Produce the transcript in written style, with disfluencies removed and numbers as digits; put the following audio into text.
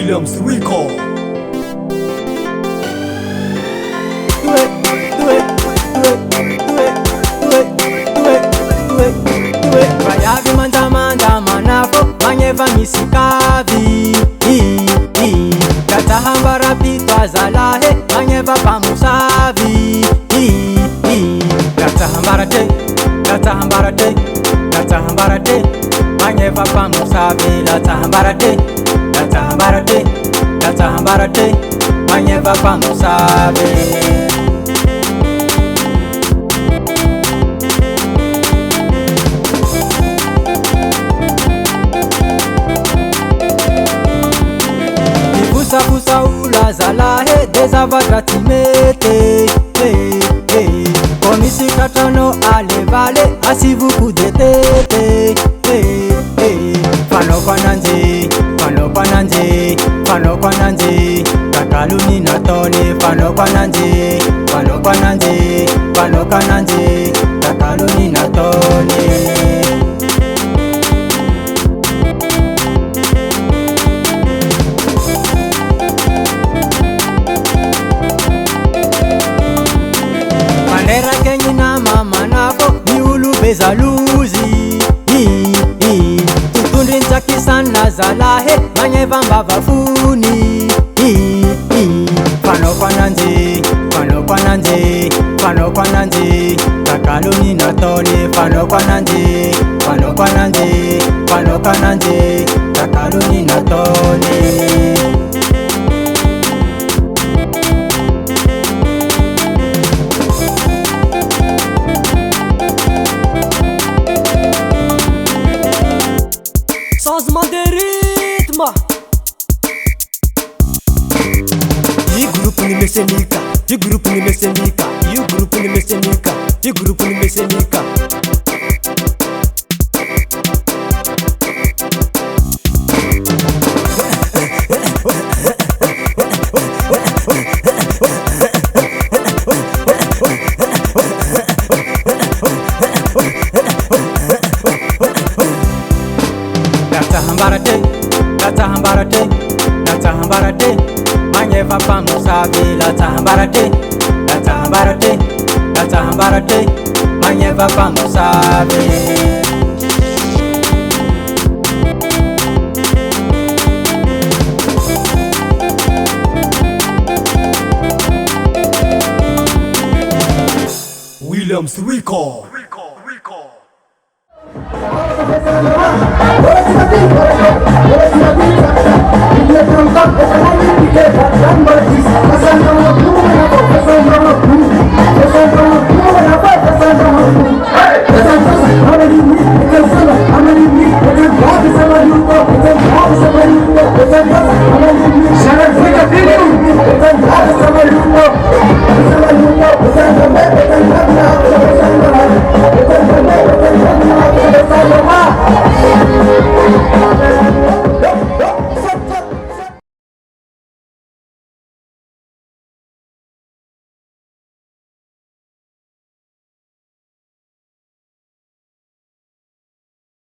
Williams Rico. Vayavi manda manafo manyeva misikavi Gatahambara pitwa zalahe manyeva pamusavi Gatahambara te manyeva pamusavi Gatahambara te manyeva pamusavi Kusa ula zalahe desavatratimete Komisi katano ale vale asivu kudetete Fano kwa nanzi Kakaluni natoni Fano kwa nanzi Kakaluni natoni Manera kenyina mama nako ni ulubeza luzi Tutundi ntakisana zalahe manyeva mbavafuni Fano kwa nanzi Kakaluni natoni Fano kwa nanzi Kakaluni natoni Changement de rythme. You group ni mesenika Gatahambara te manyeva pamusavi Gatahambara te manyeva pamusavi Williams Rico.